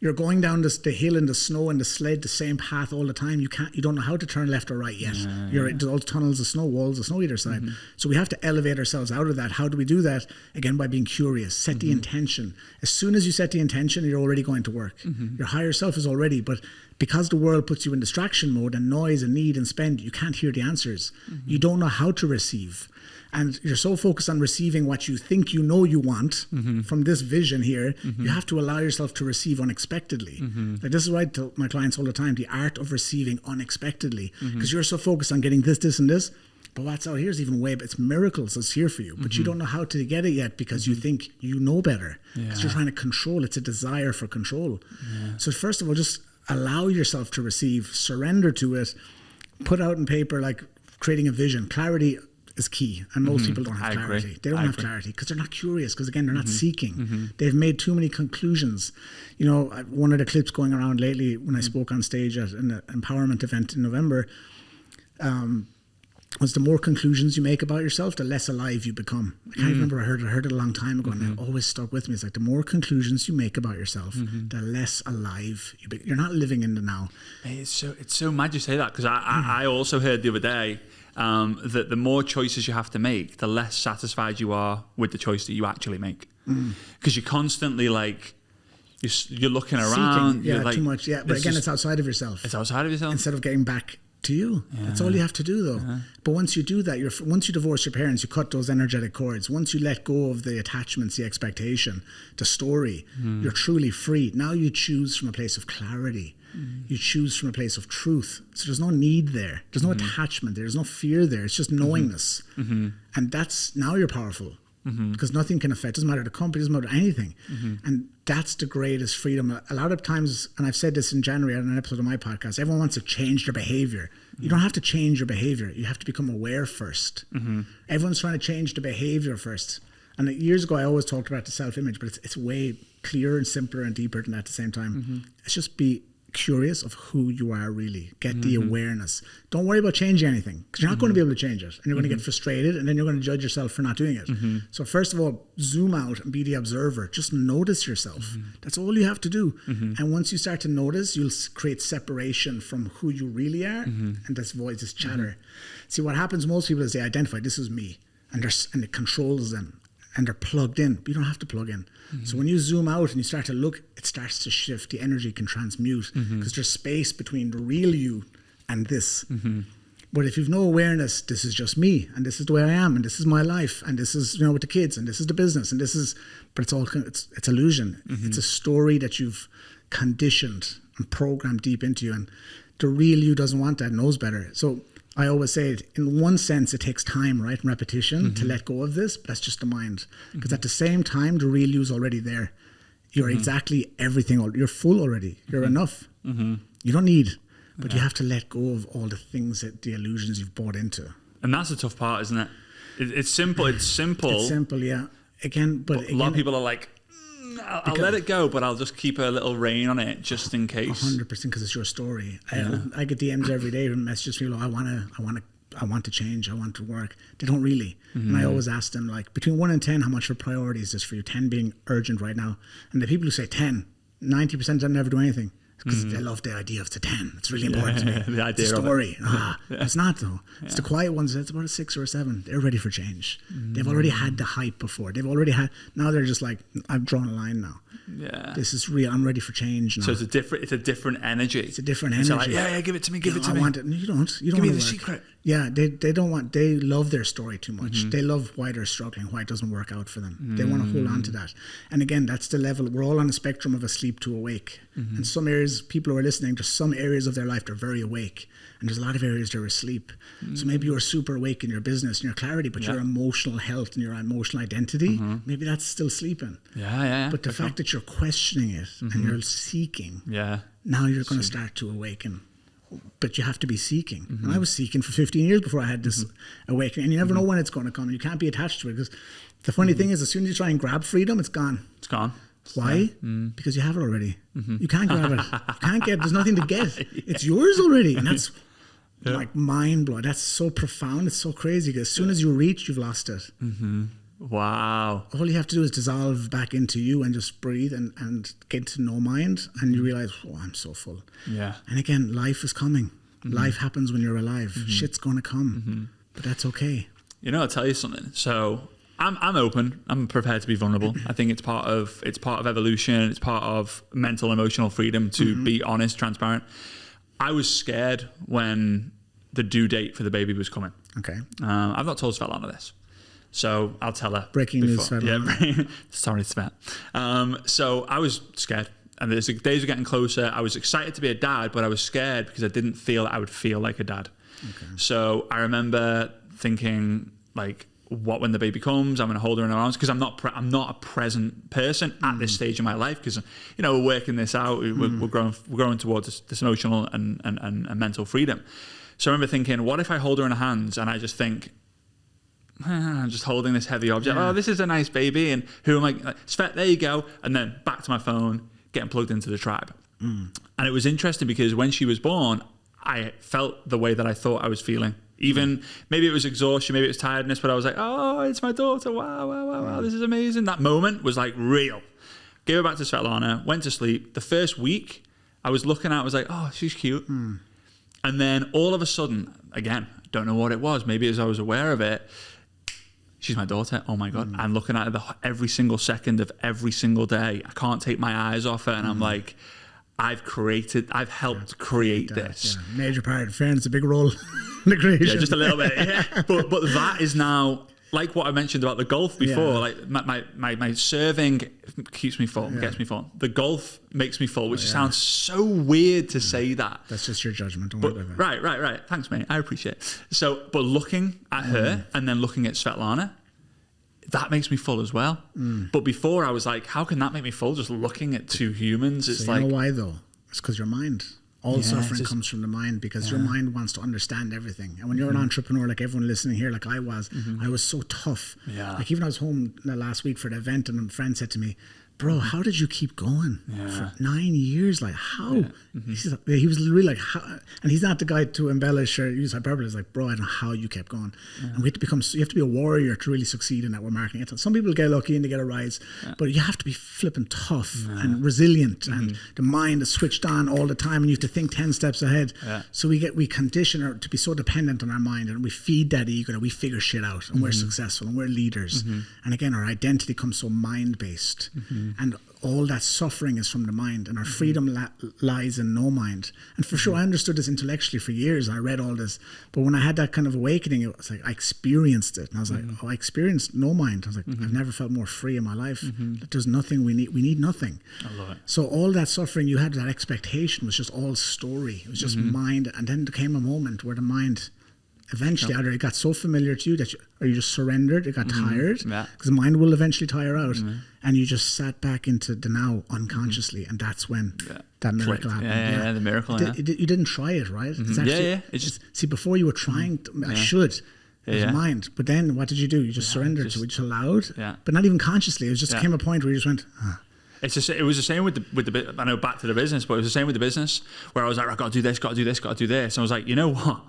you're going down the hill in the snow and the sled, the same path all the time. You don't know how to turn left or right yet. There's all tunnels of snow, walls of snow either side. So we have to elevate ourselves out of that. How do we do that? Again, by being curious. Set the intention. As soon as you set the intention, you're already going to work. Your higher self is already, but because the world puts you in distraction mode and noise and need and spend, you can't hear the answers. You don't know how to receive. And you're so focused on receiving what you think you know you want from this vision here, you have to allow yourself to receive unexpectedly. Like this is what I tell my clients all the time, the art of receiving unexpectedly. Because you're so focused on getting this, this, and this. But what's out here is even way, it's miracles that's here for you. But you don't know how to get it yet because you think you know better. Because you're trying to control. It's a desire for control. So first of all, just allow yourself to receive, surrender to it, put out in paper, like creating a vision. Clarity is key, and most people don't have clarity. They don't have clarity because they're not curious, because again, they're not seeking. They've made too many conclusions. You know, one of the clips going around lately when I spoke on stage at an empowerment event in November was the more conclusions you make about yourself, the less alive you become. I can't remember, I heard it a long time ago, and it always stuck with me. It's like the more conclusions you make about yourself, the less alive you're not living in the now. It's so mad you say that, because I also heard the other day that the more choices you have to make, the less satisfied you are with the choice that you actually make. Because you're constantly like, you're looking around. Seeking, like, too much. Yeah, but again, it's outside of yourself. It's outside of yourself. Instead of getting back to you. That's all you have to do, though. But once you do that, once you divorce your parents, you cut those energetic cords. Once you let go of the attachments, the expectation, the story, you're truly free. Now you choose from a place of clarity. You choose from a place of truth. So there's no need there. There's no attachment there. There's no fear there. It's just knowingness. And that's, now you're powerful. Because nothing can affect, doesn't matter the company, doesn't matter anything. And that's the greatest freedom. A lot of times, and I've said this in January on an episode of my podcast, everyone wants to change their behavior. You don't have to change your behavior. You have to become aware first. Everyone's trying to change the behavior first. And years ago, I always talked about the self-image, but it's way clearer and simpler and deeper than that at the same time. It's just be curious of who you are really. Get the awareness. Don't worry about changing anything, because you're not going to be able to change it, and you're going to get frustrated, and then you're going to judge yourself for not doing it. So first of all, zoom out and be the observer. Just notice yourself. That's all you have to do. And once you start to notice, you'll create separation from who you really are and this voice, this chatter. See, what happens, most people is they identify, this is me, and it controls them, and they're plugged in. But you don't have to plug in. So when you zoom out and you start to look, it starts to shift. The energy can transmute, because there's space between the real you and this. But if you've no awareness, this is just me, and this is the way I am, and this is my life, and this is, with the kids, and this is the business, and this is, but it's illusion. It's a story that you've conditioned and programmed deep into you, and the real you doesn't want that, knows better. So I always say, in one sense, it takes time, right, and repetition to let go of this, but that's just the mind. Because at the same time, the real you is already there. You're exactly everything. You're full already. You're enough. You don't need, but you have to let go of all the things, the illusions you've bought into. And that's the tough part, isn't it? It's simple. It's simple. It's simple, yeah. Again, but a lot of people are like, I'll let it go, but I'll just keep a little rein on it just in case. 100%, because it's your story. I get DMs every day and messages people, I want to change, I want to work. They don't really. And I always ask them, like, between 1 and 10, how much of a priority is this for you? 10 being urgent right now. And the people who say 10, 90% of them never do anything. Because they love the idea of the 10. It's really important to me. The idea the story. of it. It's not, though. It's the quiet ones. It's about a 6 or a 7. They're ready for change. They've already had the hype before. Now they're just like, I've drawn a line now. Yeah. This is real. I'm ready for change now. So it's a different energy. It's a different energy. So like, yeah, give it to me, give it to me. I want it. No, you don't. You don't give me want the to work. secret. Yeah, they love their story too much. They love why they're struggling, why it doesn't work out for them. They want to hold on to that. And again, that's the level. We're all on a spectrum of asleep to awake. And some areas, people who are listening, there's some areas of their life they're very awake. And there's a lot of areas they're asleep. So maybe you're super awake in your business and your clarity, but your emotional health and your emotional identity, maybe that's still sleeping. Yeah. But the fact that you're questioning it and you're seeking, now you're going to start to awaken. But you have to be seeking. And I was seeking for 15 years before I had this awakening. And you never know when it's going to come. You can't be attached to it, because the funny thing is, as soon as you try and grab freedom, it's gone. It's gone. Why? Because you have it already. You can't grab it. You can't get. There's nothing to get. It's yours already. And that's like mind blowing. That's so profound. It's so crazy. Because as soon as you reach, you've lost it. Wow. All you have to do is dissolve back into you and just breathe and get to no mind, and you realize, oh, I'm so full. Yeah. And again, life is coming. Life happens when you're alive. Shit's going to come. But that's okay. You know, I'll tell you something. So I'm open. I'm prepared to be vulnerable. I think it's part of evolution. It's part of mental, emotional freedom to be honest, transparent. I was scared when the due date for the baby was coming. Okay. I've not told Svetlana this, so I'll tell her. Breaking news, Svetlana. Yeah, sorry, Svet. So I was scared, and the days were getting closer. I was excited to be a dad, but I was scared because I didn't feel I would feel like a dad. Okay. So I remember thinking, like, what when the baby comes, I'm going to hold her in her arms, because I'm not a present person at this stage in my life, because we're working this out. We're growing towards this emotional and mental freedom. So I remember thinking, what if I hold her in her hands and I just think, I'm just holding this heavy object. Oh, this is a nice baby, and who am I? Svet, there you go. And then back to my phone, getting plugged into the tribe. And it was interesting because when she was born, I felt the way that I thought I was feeling. Even maybe it was exhaustion, maybe it was tiredness, but I was like, oh, it's my daughter. Wow, this is amazing. That moment was like real. Gave her back to Svetlana, went to sleep. The first week I was looking at, I was like, oh, she's cute. And then all of a sudden, again, don't know what it was. Maybe as I was aware of it, she's my daughter. Oh my God. I'm looking at her every single second of every single day. I can't take my eyes off her. And I'm like, I've helped create this. Yeah. Major part. Fairness, a big role in the creation. Yeah, just a little bit. Yeah. But that is now, like what I mentioned about the golf before, like my serving keeps me full, gets me full. The golf makes me full, which sounds so weird to say that. That's just your judgment. Don't worry about that. Right. Thanks, mate. I appreciate it. So, but looking at her and then looking at Svetlana, that makes me full as well. But before I was like, how can that make me full? Just looking at two humans, it's like, you know why though? It's because your mind. All suffering comes from the mind, because your mind wants to understand everything. And when you're an entrepreneur, like everyone listening here, like I was so tough. Yeah. Like even I was home last week for the event, and a friend said to me, bro, how did you keep going for 9 years? Like, how? He was really like, how? And he's not the guy to embellish or use hyperbole. He's like, bro, I don't know how you kept going. And you have to be a warrior to really succeed in network marketing. Some people get lucky and they get a rise, but you have to be flipping tough and resilient, and the mind is switched on all the time, and you have to think 10 steps ahead. So we condition to be so dependent on our mind, and we feed that ego that we figure shit out, and we're successful and we're leaders. And again, our identity comes so mind-based. And all that suffering is from the mind, and our freedom lies in no mind. And for sure, I understood this intellectually for years. I read all this, but when I had that kind of awakening, it was like I experienced it, and I was like, I experienced no mind. I was like, I've never felt more free in my life. There's nothing we need. We need nothing. I love it. So all that suffering you had, that expectation, was just all story. It was just mind. And then there came a moment where the mind, eventually, either it got so familiar to you that you just surrendered, it got tired, because the mind will eventually tire out, and you just sat back into the now unconsciously, and that's when that miracle happened. Yeah, the miracle. You didn't try it, right? It's actually, It's just, see, before you were trying, I should. It was mind. But then what did you do? You just surrendered to it, just allowed, but not even consciously. It was just came a point where you just went, It was the same with the I know back to the business, but it was the same with the business where I was like, I got to do this, got to do this, got to do this. And I was like, you know what?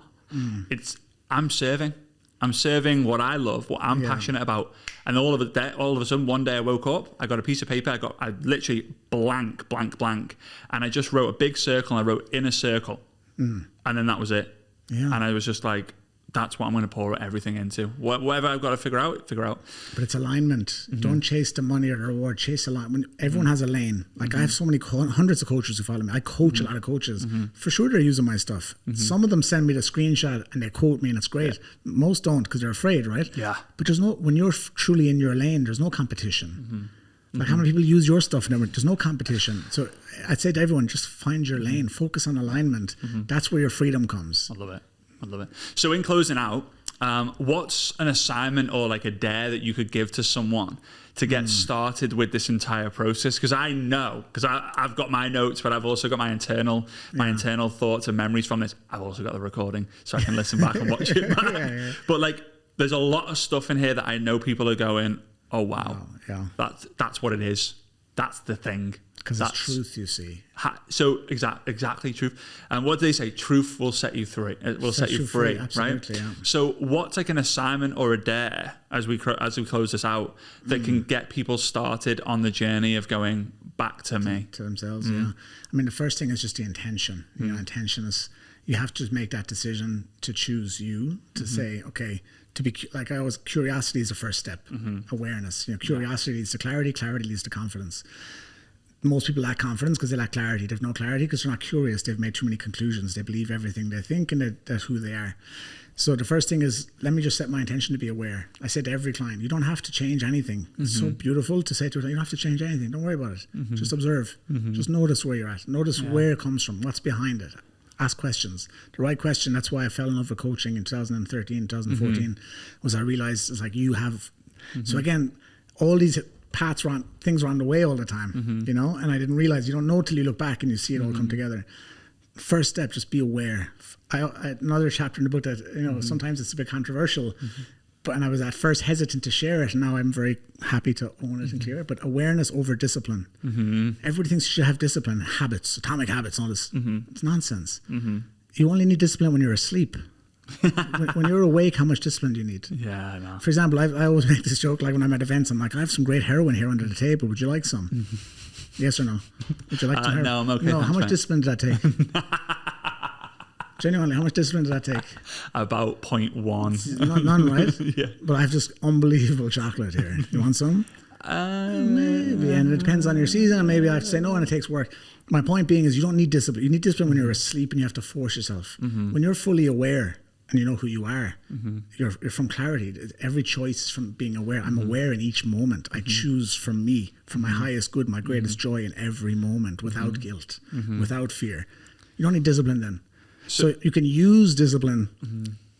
I'm serving what I love, what I'm passionate about. And all of a sudden, one day I woke up, I got a piece of paper, I literally blank. And I just wrote a big circle, and I wrote in a circle. And then that was it. Yeah. And I was just like, that's what I'm going to pour everything into. Whatever I've got to figure out. But it's alignment. Don't chase the money or the reward. Chase alignment. Everyone has a lane. Like I have so many hundreds of coaches who follow me. I coach a lot of coaches. For sure, they're using my stuff. Some of them send me the screenshot and they quote me, and it's great. Most don't because they're afraid, right? Yeah. But when you're truly in your lane, there's no competition. Like how many people use your stuff now? There's no competition. So I'd say to everyone, just find your lane. Focus on alignment. That's where your freedom comes. I love it. So in closing out, what's an assignment or like a dare that you could give to someone to get started with this entire process? Because I know, because I've got my notes, but I've also got my internal thoughts and memories from this. I've also got the recording, so I can listen back and watch it back. But like, there's a lot of stuff in here that I know people are going, oh wow, that's what it is. That's the thing. Because it's truth, you see. So exactly truth. And what do they say? Truth will set you free. It will set you free, right? Yeah. So what's like an assignment or a dare as we close this out that can get people started on the journey of going back to me, to themselves? Yeah. I mean, the first thing is just the intention. You know, intention is you have to make that decision to choose you to say, okay. To be like I always, curiosity is the first step. Awareness. You know, curiosity leads to clarity. Clarity leads to confidence. Most people lack confidence because they lack clarity. They have no clarity because they're not curious. They've made too many conclusions. They believe everything they think, and that's who they are. So the first thing is, let me just set my intention to be aware. I say to every client, you don't have to change anything. It's so beautiful to say to them, you don't have to change anything. Don't worry about it. Just observe. Just notice where you're at. Notice where it comes from. What's behind it. Ask questions. The right question. That's why I fell in love with coaching in 2013, 2014, was I realized it's like you have. So again, all these things were on the way all the time, you know, and I didn't realize. You don't know till you look back and you see it all come together. First step, just be aware. Another chapter in the book that, you know, sometimes it's a bit controversial, and I was at first hesitant to share it, and now I'm very happy to own it and clear it. But awareness over discipline. Everybody thinks you should have discipline, habits, atomic habits, all this. It's nonsense. You only need discipline when you're asleep. when you're awake, how much discipline do you need? Yeah, I know. For example, I always make this joke, like when I'm at events, I'm like, I have some great heroin here under the table. Would you like some? Yes or no? Would you like some heroin? No, I'm okay. No, how much discipline did that take? Genuinely, how much discipline did that take? About 0.1. None, right? Yeah. But I have just unbelievable chocolate here. You want some? Maybe. And it depends on your season. And maybe I have to say no, and it takes work. My point being is you don't need discipline. You need discipline when you're asleep and you have to force yourself. When you're fully aware and you know who you are, you're from clarity. Every choice is from being aware. I'm aware in each moment. I choose from me, from my highest good, my greatest joy in every moment, without guilt, without fear. You don't need discipline then. So you can use discipline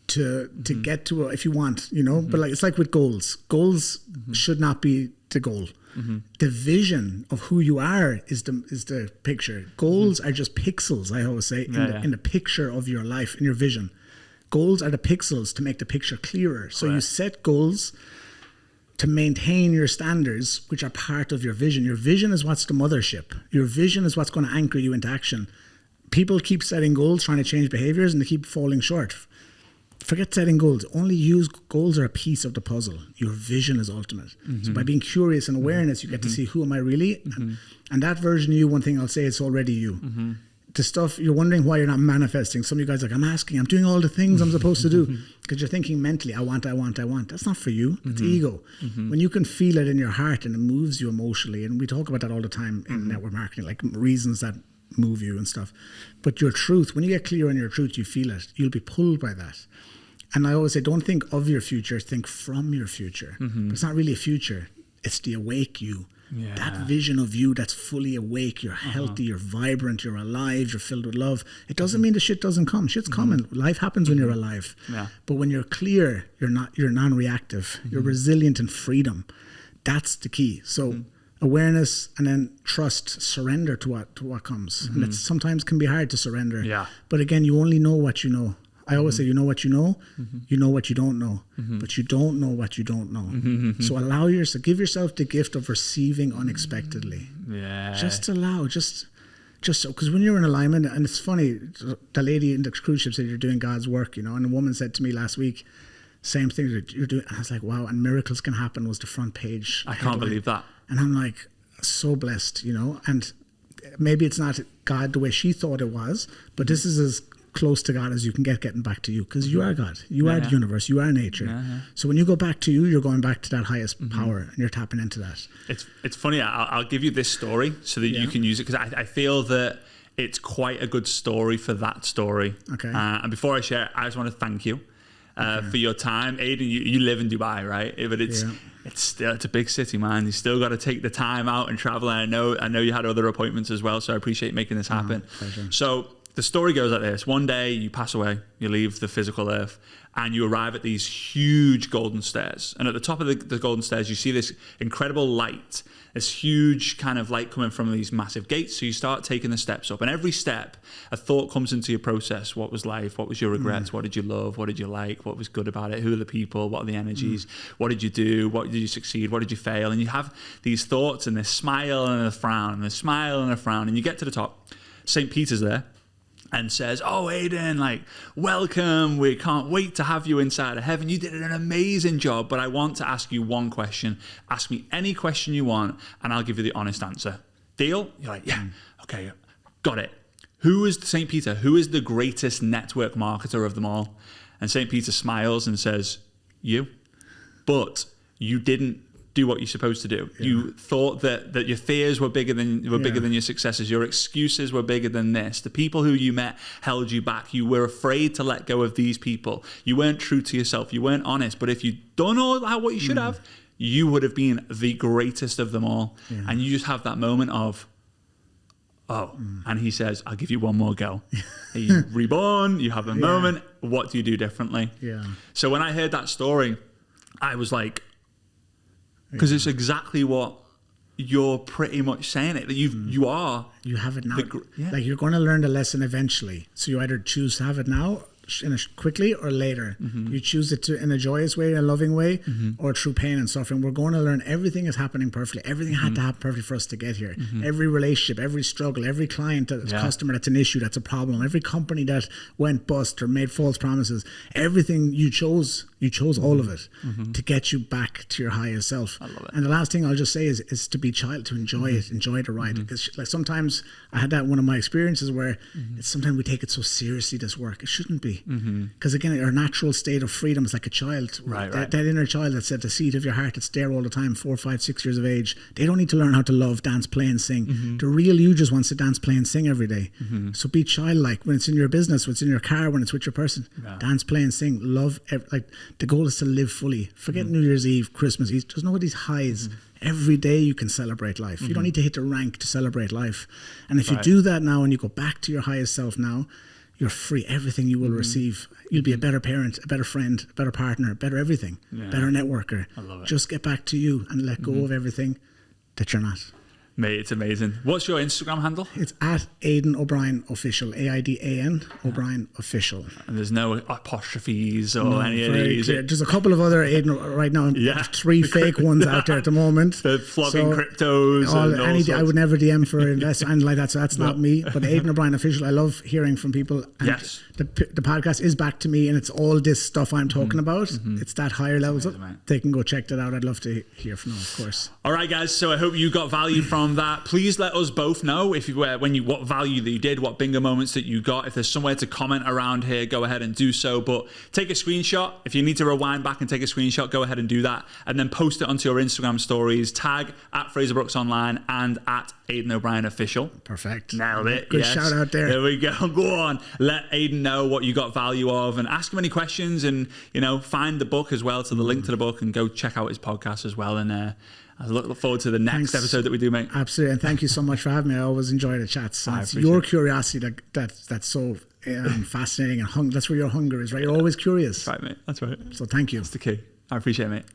to get to if you want, you know, but like it's like with goals. Goals should not be the goal. The vision of who you are is the picture. Goals are just pixels, I always say, in the picture of your life, in your vision. Goals are the pixels to make the picture clearer. So you set goals to maintain your standards, which are part of your vision. Your vision is what's the mothership. Your vision is what's going to anchor you into action. People keep setting goals, trying to change behaviors, and they keep falling short. Forget setting goals. Only use goals are a piece of the puzzle. Your vision is ultimate. So by being curious and awareness, you get to see who am I really? And that version of you, one thing I'll say, it's already you. The stuff, you're wondering why you're not manifesting. Some of you guys are like, I'm doing all the things I'm supposed to do. Because you're thinking mentally, I want. That's not for you. It's ego. When you can feel it in your heart and it moves you emotionally, and we talk about that all the time in network marketing, like reasons that move you and stuff. But your truth, when you get clear on your truth, you feel it. You'll be pulled by that. And I always say, don't think of your future, think from your future. But it's not really a future. It's the awake you. Yeah. That vision of you that's fully awake, you're healthy, you're vibrant, you're alive, you're filled with love. It doesn't mean the shit doesn't come. Shit's coming. Life happens when you're alive. Yeah. But when you're clear, you're non-reactive. You're resilient in freedom. That's the key. So awareness and then trust, surrender to what comes. And it sometimes can be hard to surrender. Yeah. But again, you only know what you know. I always say, you know what you know what you don't know, but you don't know what you don't know. So give yourself the gift of receiving unexpectedly. Yeah. Just allow, just so, because when you're in alignment, and it's funny, the lady in the cruise ship said you're doing God's work, you know, and a woman said to me last week, same thing that you're doing. I was like, wow, and miracles can happen was the front page. I can't believe that. And I'm like, so blessed, you know, and maybe it's not God the way she thought it was, but this is as close to God as you can getting back to you, because you are God, you are the universe, you are nature. So when you go back to you, you're going back to that highest power, and you're tapping into that. It's funny. I'll give you this story so that you can use it, because I feel that it's quite a good story for that story. Okay. And before I share it, I just want to thank you for your time. Aidan, you live in Dubai, right? But it's still, it's a big city, man. You still got to take the time out and travel. And I know you had other appointments as well, so I appreciate making this happen. So the story goes like this. One day you pass away, you leave the physical earth, and you arrive at these huge golden stairs. And at the top of the golden stairs, you see this incredible light, this huge kind of light coming from these massive gates. So you start taking the steps up, and every step, a thought comes into your process. What was life? What was your regrets? What did you love? What did you like? What was good about it? Who are the people? What are the energies? What did you do? What did you succeed? What did you fail? And you have these thoughts and this smile and a frown and a smile and a frown. And you get to the top. St. Peter's there and says, oh, Aidan, like, welcome. We can't wait to have you inside of heaven. You did an amazing job, but I want to ask you one question. Ask me any question you want, and I'll give you the honest answer. Deal? You're like, yeah, okay, got it. Who is St. Peter? Who is the greatest network marketer of them all? And St. Peter smiles and says, you. But you didn't do what you're supposed to do. You thought that your fears were bigger than your successes. Your excuses were bigger than this. The people who you met held you back. You were afraid to let go of these people. You weren't true to yourself. You weren't honest. But if you'd done all that, what you should have, you would have been the greatest of them all. And you just have that moment of, and he says, I'll give you one more go. You're reborn. You have a moment. What do you do differently? So when I heard that story, I was like, because it's exactly what you're pretty much saying it. That you have it now. Like, you're going to learn the lesson eventually. So you either choose to have it now, quickly, or later. You choose it in a joyous way, a loving way, or through pain and suffering. We're going to learn everything is happening perfectly. Everything had to happen perfectly for us to get here. Every relationship, every struggle, every client, customer that's an issue, that's a problem, every company that went bust or made false promises, everything you chose all of it to get you back to your highest self. I love it. And the last thing I'll just say is to be child, to enjoy it, enjoy the ride. Because like sometimes I had that one of my experiences where sometimes we take it so seriously, this work. It shouldn't be. Because again, our natural state of freedom is like a child. That inner child that's at the seat of your heart, that's there all the time, 4, 5, 6 years of age. They don't need to learn how to love, dance, play and sing. The real you just wants to dance, play and sing every day. So be childlike when it's in your business, when it's in your car, when it's with your person. Dance, play and sing. Love, the goal is to live fully. Forget New Year's Eve, Christmas Eve. There's no these highs. Every day you can celebrate life. You don't need to hit the rank to celebrate life. And if you do that now and you go back to your highest self now, you're free. Everything you will receive. You'll be a better parent, a better friend, a better partner, better everything, better networker. I love it. Just get back to you and let go of everything that you're not. Mate, it's amazing. What's your Instagram handle? It's at Aidan O'Brien Official. AIDAN O'Brien Official. And there's no apostrophes or any of these. There's a couple of other Aidan right now. 3 fake ones out there at the moment. The flogging cryptos. I would never DM for investment like that. So that's not me. But Aidan O'Brien Official. I love hearing from people. And the podcast is back to me, and it's all this stuff I'm talking about. It's that higher level. So they can go check that out. I'd love to hear from them, of course. All right, guys. So I hope you got value from that. Please let us both know if what value that you did, what bingo moments that you got. If there's somewhere to comment around here, go ahead and do so. But take a screenshot. If you need to rewind back and take a screenshot, go ahead and do that, and then post it onto your Instagram stories. Tag at Fraser Brooks Online and at Aidan O'Brien Official. Perfect. Nailed it. Good shout out there. There we go. Go on. Let Aidan know what you got value of, and ask him any questions, and find the book as well, to the link to the book, and go check out his podcast as well. And I look forward to the next episode that we do, mate. Absolutely, and thank you so much for having me. I always enjoy the chats. It's your curiosity that's so fascinating, and that's where your hunger is, right? You're always curious. That's right, mate. That's right. So thank you. That's the key. I appreciate it, mate.